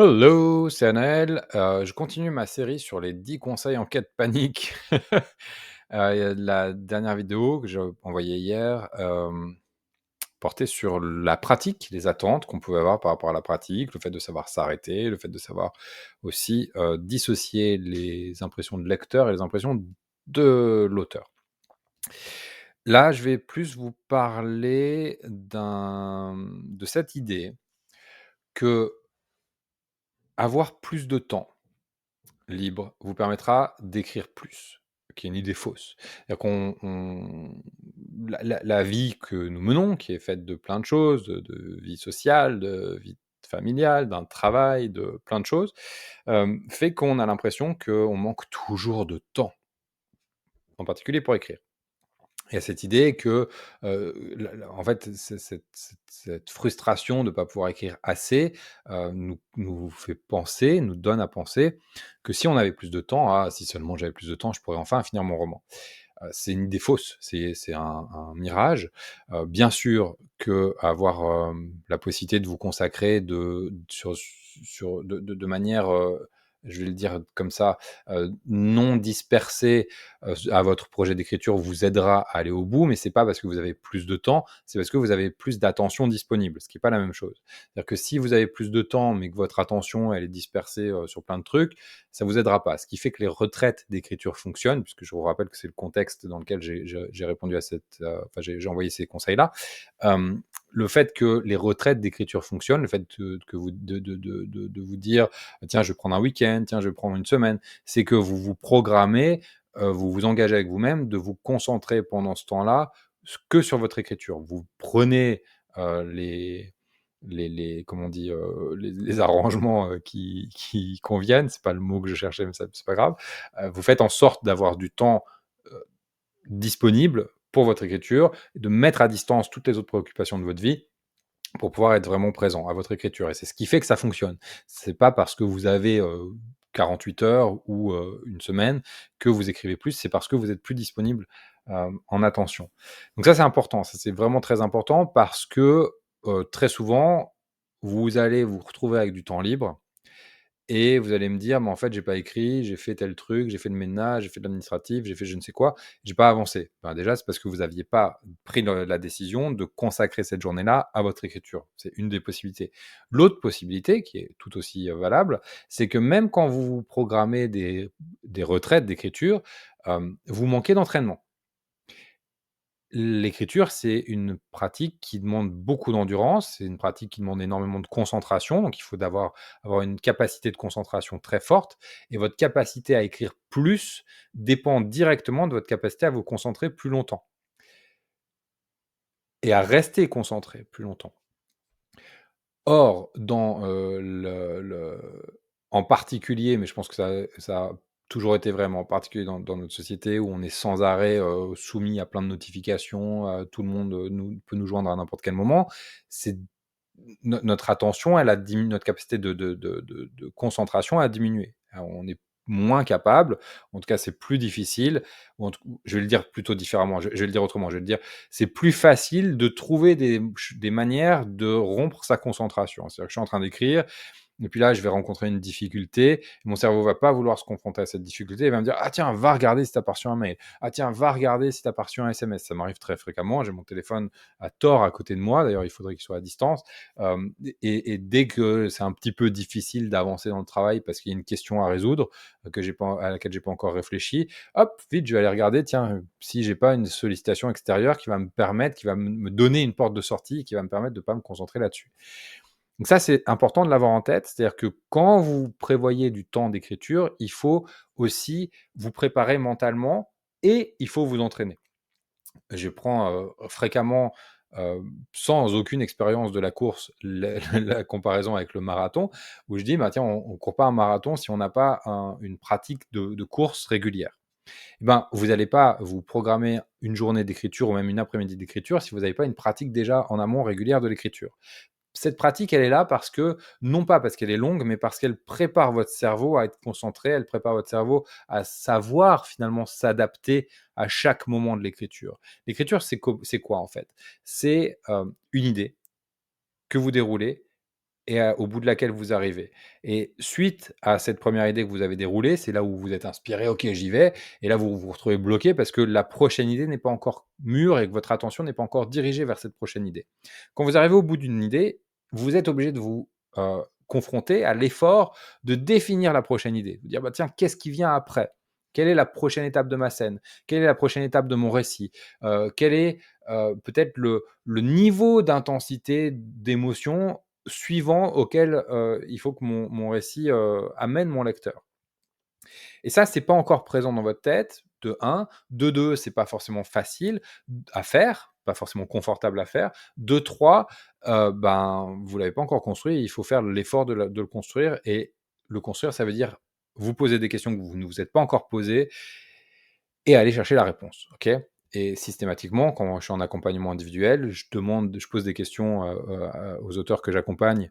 Hello, c'est Anaël. Je continue ma série sur les 10 conseils en cas de panique. La dernière vidéo que j'ai envoyée hier, portait sur la pratique, les attentes qu'on pouvait avoir par rapport à la pratique, le fait de savoir s'arrêter, le fait de savoir aussi, dissocier les impressions de lecteur et les impressions de l'auteur. Là, je vais plus vous parler de cette idée que avoir plus de temps libre vous permettra d'écrire plus, qui est une idée fausse. C'est-à-dire la vie que nous menons, qui est faite de plein de choses, de vie sociale, de vie familiale, d'un travail, de plein de choses, fait qu'on a l'impression qu'on manque toujours de temps, en particulier pour écrire. Il y a cette idée que, en fait, cette frustration de ne pas pouvoir écrire assez, nous fait penser, nous donne à penser que si on avait plus de temps, ah, si seulement j'avais plus de temps, je pourrais enfin finir mon roman. C'est une idée fausse, c'est un mirage. Bien sûr qu'avoir, la possibilité de vous consacrer de manière, je vais le dire comme ça, non dispersée, à votre projet d'écriture vous aidera à aller au bout, mais c'est pas parce que vous avez plus de temps, c'est parce que vous avez plus d'attention disponible, ce qui est pas la même chose. C'est-à-dire que si vous avez plus de temps, mais que votre attention, elle est dispersée, sur plein de trucs, ça vous aidera pas. Ce qui fait que les retraites d'écriture fonctionnent, puisque je vous rappelle que c'est le contexte dans lequel j'ai répondu à enfin, j'ai envoyé ces conseils-là. Le fait que les retraites d'écriture fonctionnent, le fait de vous dire, tiens, je vais prendre un week-end, tiens, je vais prendre une semaine, c'est que vous vous programmez, vous vous engagez avec vous-même de vous concentrer pendant ce temps-là que sur votre écriture. Vous prenez comment on dit, les arrangements qui conviennent, c'est pas le mot que je cherchais, mais c'est pas grave. Vous faites en sorte d'avoir du temps euh, disponible pour votre écriture, de mettre à distance toutes les autres préoccupations de votre vie pour pouvoir être vraiment présent à votre écriture. Et c'est ce qui fait que ça fonctionne. C'est pas parce que vous avez 48 heures ou une semaine que vous écrivez plus, c'est parce que vous êtes plus disponible en attention. Donc ça, c'est important. Ça, c'est vraiment très important parce que très souvent, vous allez vous retrouver avec du temps libre et vous allez me dire, mais en fait, j'ai pas écrit, j'ai fait tel truc, j'ai fait le ménage, j'ai fait de l'administratif, j'ai fait je ne sais quoi, j'ai pas avancé. Ben déjà, c'est parce que vous n'aviez pas pris la décision de consacrer cette journée-là à votre écriture. C'est une des possibilités. L'autre possibilité, qui est tout aussi valable, c'est que même quand vous vous programmez des retraites d'écriture, vous manquez d'entraînement. L'écriture, c'est une pratique qui demande beaucoup d'endurance, c'est une pratique qui demande énormément de concentration, donc il faut avoir une capacité de concentration très forte et votre capacité à écrire plus dépend directement de votre capacité à vous concentrer plus longtemps et à rester concentré plus longtemps. Or, en particulier, mais je pense que ça a toujours été vraiment, en particulier dans notre société où on est sans arrêt, soumis à plein de notifications, tout le monde, peut nous joindre à n'importe quel moment. C'est notre attention, elle a diminué, notre capacité de concentration a diminué. On est moins capable, en tout cas c'est plus difficile, je vais le dire plutôt différemment, je vais le dire autrement, je vais le dire, c'est plus facile de trouver des manières de rompre sa concentration. C'est-à-dire que je suis en train d'écrire, et puis là, je vais rencontrer une difficulté. Mon cerveau va pas vouloir se confronter à cette difficulté. Il va me dire, ah tiens, va regarder si tu as reçu un mail. Ah tiens, va regarder si tu as reçu un SMS. Ça m'arrive très fréquemment. J'ai mon téléphone à tort à côté de moi. D'ailleurs, il faudrait qu'il soit à distance. Et dès que c'est un petit peu difficile d'avancer dans le travail parce qu'il y a une question à résoudre à laquelle j'ai pas encore réfléchi, hop, vite, je vais aller regarder, tiens, si j'ai pas une sollicitation extérieure qui va me permettre, qui va me donner une porte de sortie, qui va me permettre de pas me concentrer là-dessus. Donc ça, c'est important de l'avoir en tête. C'est-à-dire que quand vous prévoyez du temps d'écriture, il faut aussi vous préparer mentalement et il faut vous entraîner. Je prends fréquemment, sans aucune expérience de la course, la comparaison avec le marathon, où je dis, bah, tiens, on ne court pas un marathon si on n'a pas une pratique de course régulière. Eh ben, vous n'allez pas vous programmer une journée d'écriture ou même une après-midi d'écriture si vous n'avez pas une pratique déjà en amont régulière de l'écriture. Cette pratique, elle est là parce que, non pas parce qu'elle est longue, mais parce qu'elle prépare votre cerveau à être concentré, elle prépare votre cerveau à savoir finalement s'adapter à chaque moment de l'écriture. L'écriture, c'est quoi en fait? C'est une idée que vous déroulez et au bout de laquelle vous arrivez. Et suite à cette première idée que vous avez déroulée, c'est là où vous êtes inspiré, OK, j'y vais. Et là, vous vous retrouvez bloqué parce que la prochaine idée n'est pas encore mûre et que votre attention n'est pas encore dirigée vers cette prochaine idée. Quand vous arrivez au bout d'une idée, vous êtes obligé de vous confronter à l'effort de définir la prochaine idée. Vous dire, bah, tiens, qu'est-ce qui vient après? Quelle est la prochaine étape de ma scène? Quelle est la prochaine étape de mon récit? Quel est peut-être le niveau d'intensité, d'émotion suivant auquel il faut que mon récit amène mon lecteur. Et ça, c'est pas encore présent dans votre tête, de 1. De 2, c'est pas forcément facile à faire, pas forcément confortable à faire. De 3, ben, vous l'avez pas encore construit, il faut faire l'effort de le construire. Et le construire, ça veut dire vous poser des questions que vous ne vous êtes pas encore posées et aller chercher la réponse, OK? Et systématiquement, quand je suis en accompagnement individuel, je pose des questions, aux auteurs que j'accompagne,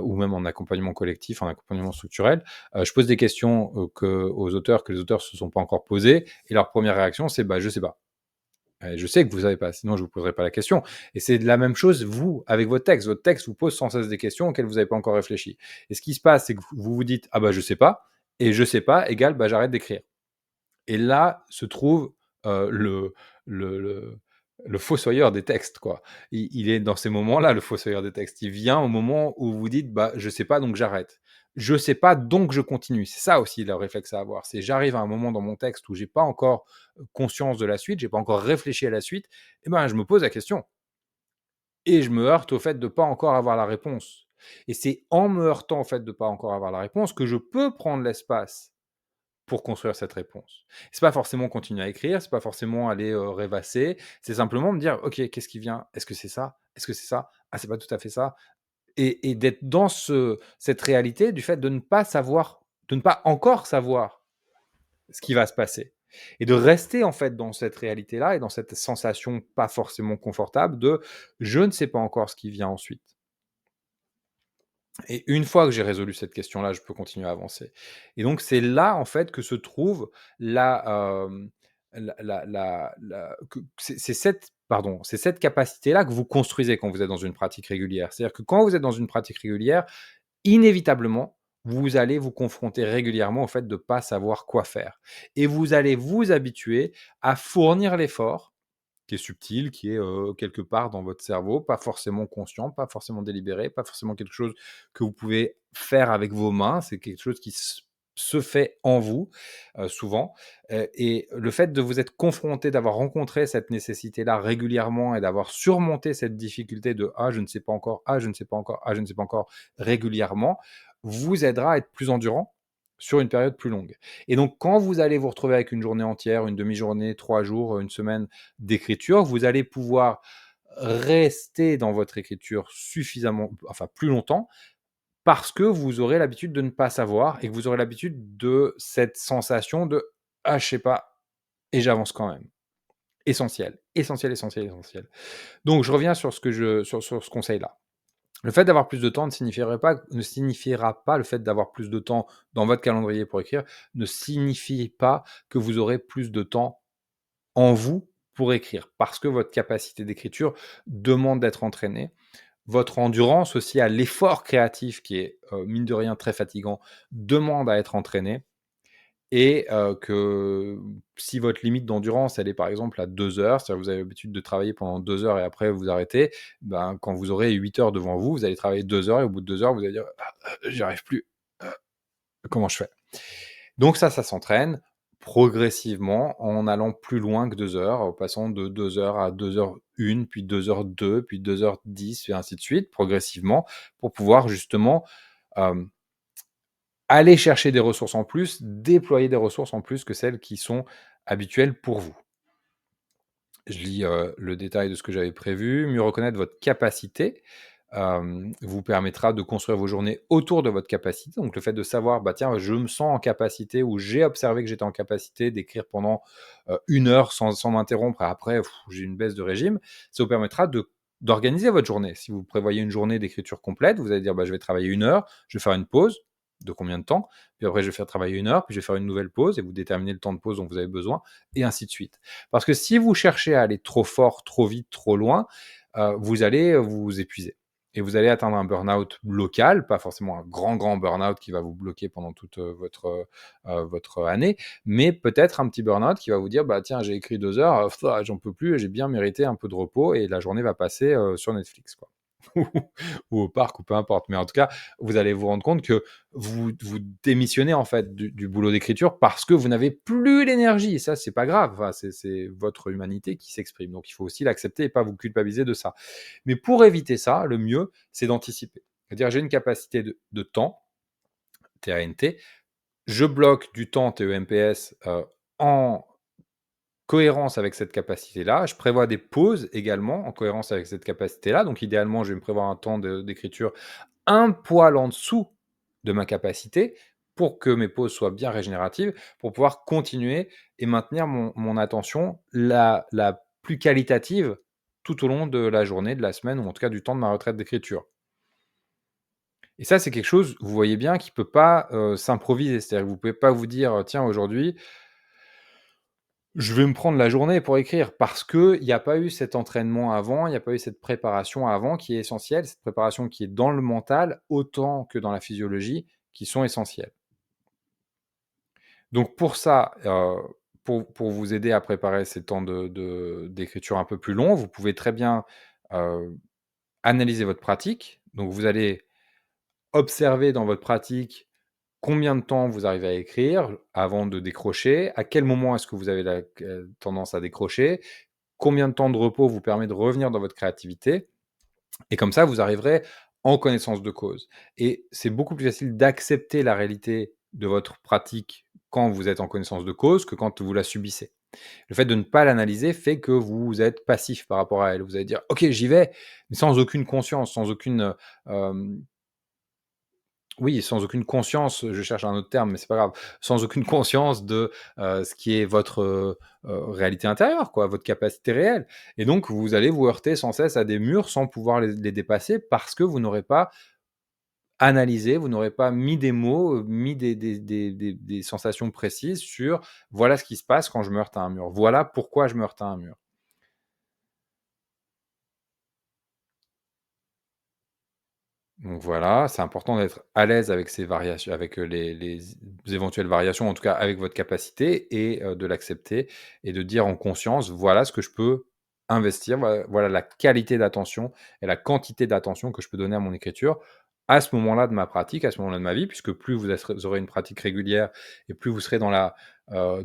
ou même en accompagnement collectif, en accompagnement structurel. Je pose des questions, aux auteurs que les auteurs se sont pas encore posées et leur première réaction, c'est: «Bah, je sais pas». Je sais que vous savez pas, sinon je vous poserai pas la question. Et c'est la même chose, vous, avec votre texte. Votre texte vous pose sans cesse des questions auxquelles vous n'avez pas encore réfléchi. Et ce qui se passe, c'est que vous vous dites: «Ah bah, je sais pas», et «je sais pas» égale: «Bah, j'arrête d'écrire». Et là se trouve le, le, le fossoyeur des textes, quoi. Il est dans ces moments-là, le fossoyeur des textes. Il vient au moment où vous dites, bah, je sais pas, donc j'arrête. Je sais pas, donc je continue. C'est ça aussi le réflexe à avoir. C'est j'arrive à un moment dans mon texte où j'ai pas encore conscience de la suite, j'ai pas encore réfléchi à la suite, et ben je me pose la question et je me heurte au fait de pas encore avoir la réponse. Et c'est en me heurtant au fait de pas encore avoir la réponse que je peux prendre l'espace pour construire cette réponse. C'est pas forcément continuer à écrire, c'est pas forcément aller, rêvasser, c'est simplement me dire: «OK, qu'est-ce qui vient? Est-ce que c'est ça? Est-ce que c'est ça? Ah, c'est pas tout à fait ça», et d'être dans cette réalité du fait de ne pas savoir, de ne pas encore savoir ce qui va se passer, et de rester en fait dans cette réalité-là et dans cette sensation pas forcément confortable de: «Je ne sais pas encore ce qui vient ensuite». Et une fois que j'ai résolu cette question-là, je peux continuer à avancer. Et donc c'est là, en fait, que se trouve la, c'est cette capacité-là que vous construisez quand vous êtes dans une pratique régulière. C'est-à-dire que quand vous êtes dans une pratique régulière, inévitablement, vous allez vous confronter régulièrement au fait de ne pas savoir quoi faire. Et vous allez vous habituer à fournir l'effort qui est subtil, qui est quelque part dans votre cerveau, pas forcément conscient, pas forcément délibéré, pas forcément quelque chose que vous pouvez faire avec vos mains, c'est quelque chose qui se fait en vous, souvent. Et le fait de vous être confronté, d'avoir rencontré cette nécessité-là régulièrement et d'avoir surmonté cette difficulté de ah, je ne sais pas encore, ah, je ne sais pas encore, ah, je ne sais pas encore régulièrement, vous aidera à être plus endurant sur une période plus longue. Et donc, quand vous allez vous retrouver avec une journée entière, une demi-journée, 3 jours, une semaine d'écriture, vous allez pouvoir rester dans votre écriture suffisamment, enfin plus longtemps, parce que vous aurez l'habitude de ne pas savoir et que vous aurez l'habitude de cette sensation de ah, je sais pas, et j'avance quand même. Essentiel, essentiel, essentiel, essentiel. Donc, je reviens sur sur ce conseil-là. Le fait d'avoir plus de temps ne signifiera pas le fait d'avoir plus de temps dans votre calendrier pour écrire, ne signifie pas que vous aurez plus de temps en vous pour écrire, parce que votre capacité d'écriture demande d'être entraînée. Votre endurance aussi à l'effort créatif qui est, mine de rien très fatigant, demande à être entraînée. Et que si votre limite d'endurance, elle est par exemple à 2 heures, c'est-à-dire que vous avez l'habitude de travailler pendant 2 heures et après vous arrêtez, ben, quand vous aurez 8 heures devant vous, vous allez travailler 2 heures et au bout de 2 heures, vous allez dire: «Ah, j'y arrive plus, heu, comment je fais?» Donc ça s'entraîne progressivement en allant plus loin que 2 heures, en passant de 2 heures à 2h01, puis 2h02, puis 2h10 et ainsi de suite, progressivement, pour pouvoir justement, hem, aller chercher des ressources en plus, déployer des ressources en plus que celles qui sont habituelles pour vous. Je lis, le détail de ce que j'avais prévu. Mieux reconnaître votre capacité, vous permettra de construire vos journées autour de votre capacité. Donc le fait de savoir, bah, tiens, je me sens en capacité ou j'ai observé que j'étais en capacité d'écrire pendant, 1 heure sans m'interrompre et après j'ai une baisse de régime. Ça vous permettra d'organiser votre journée. Si vous prévoyez une journée d'écriture complète, vous allez dire: «Bah, je vais travailler 1 heure, je vais faire une pause». De combien de temps? Puis après je vais faire travailler 1 heure, puis je vais faire une nouvelle pause et vous déterminez le temps de pause dont vous avez besoin et ainsi de suite. Parce que si vous cherchez à aller trop fort, trop vite, trop loin, vous allez vous épuiser. et vous allez atteindre un burn-out local, pas forcément un grand, grand burn-out qui va vous bloquer pendant toute, votre année, mais peut-être un petit burn-out qui va vous dire: «Bah, tiens, j'ai écrit 2 heures, j'en peux plus, j'ai bien mérité un peu de repos» et la journée va passer, sur Netflix, quoi. Ou au parc ou peu importe. Mais en tout cas, vous allez vous rendre compte que vous démissionnez, en fait, du boulot d'écriture parce que vous n'avez plus l'énergie et ça, c'est pas grave. Enfin, c'est votre humanité qui s'exprime. Donc il faut aussi l'accepter et pas vous culpabiliser de ça. Mais pour éviter ça, le mieux, c'est d'anticiper. C'est-à-dire, j'ai une capacité de temps, TANT, je bloque du temps, TEMPS, en cohérence avec cette capacité-là. Je prévois des pauses également en cohérence avec cette capacité-là. Donc idéalement, je vais me prévoir un temps d'écriture un poil en dessous de ma capacité pour que mes pauses soient bien régénératives, pour pouvoir continuer et maintenir mon attention la plus qualitative tout au long de la journée, de la semaine ou en tout cas du temps de ma retraite d'écriture. Et ça, c'est quelque chose, vous voyez bien, qui peut pas, s'improviser. C'est-à-dire que vous pouvez pas vous dire: «Tiens, aujourd'hui, je vais me prendre la journée pour écrire», parce qu'il y a pas eu cet entraînement avant, il y a pas eu cette préparation avant qui est essentielle, cette préparation qui est dans le mental autant que dans la physiologie, qui sont essentielles. Donc pour ça, pour vous aider à préparer ces temps d'écriture un peu plus longs, vous pouvez très bien, heu, analyser votre pratique. Donc vous allez observer dans votre pratique combien de temps vous arrivez à écrire avant de décrocher, à quel moment est-ce que vous avez la tendance à décrocher, combien de temps de repos vous permet de revenir dans votre créativité et comme ça, vous arriverez en connaissance de cause et c'est beaucoup plus facile d'accepter la réalité de votre pratique quand vous êtes en connaissance de cause que quand vous la subissez. Le fait de ne pas l'analyser fait que vous êtes passif par rapport à elle. Vous allez dire: «OK, j'y vais», mais sans aucune conscience, sans aucune, oui, sans aucune conscience, je cherche un autre terme, mais c'est pas grave. Sans aucune conscience de, ce qui est votre, réalité intérieure, quoi, votre capacité réelle et donc vous allez vous heurter sans cesse à des murs sans pouvoir les dépasser parce que vous n'aurez pas analysé, vous n'aurez pas mis des mots, mis des sensations précises sur: «Voilà ce qui se passe quand je me heurte à un mur. Voilà pourquoi je me heurte à un mur». Donc voilà, c'est important d'être à l'aise avec ces variations avec, les éventuelles variations, en tout cas avec votre capacité et de l'accepter et de dire en conscience: «Voilà ce que je peux investir, voilà la qualité d'attention et la quantité d'attention que je peux donner à mon écriture, à ce moment-là de ma pratique, à ce moment-là de ma vie». Puisque plus vous aurez une pratique régulière et plus vous serez dans la,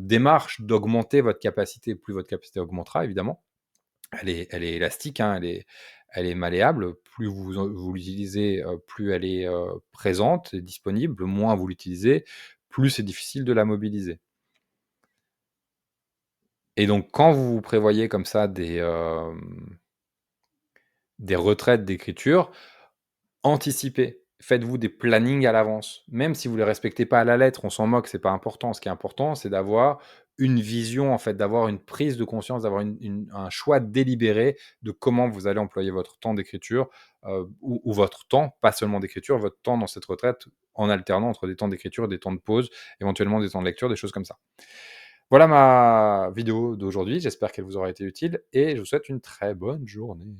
démarche d'augmenter votre capacité, plus votre capacité augmentera évidemment. Elle est élastique, hein, elle est malléable. Plus vous l'utilisez, plus elle est, présente et disponible. Moins vous l'utilisez, plus c'est difficile de la mobiliser et donc quand vous prévoyez comme ça des retraites d'écriture, anticipez. Faites-vous des plannings à l'avance. Même si vous ne les respectez pas à la lettre, on s'en moque, c'est pas important. Ce qui est important, c'est d'avoir une vision, en fait, d'avoir une prise de conscience, d'avoir un choix délibéré de comment vous allez employer votre temps d'écriture, ou votre temps, pas seulement d'écriture, votre temps dans cette retraite, en alternant entre des temps d'écriture et des temps de pause, éventuellement des temps de lecture, des choses comme ça. Voilà ma vidéo d'aujourd'hui, j'espère qu'elle vous aura été utile et je vous souhaite une très bonne journée.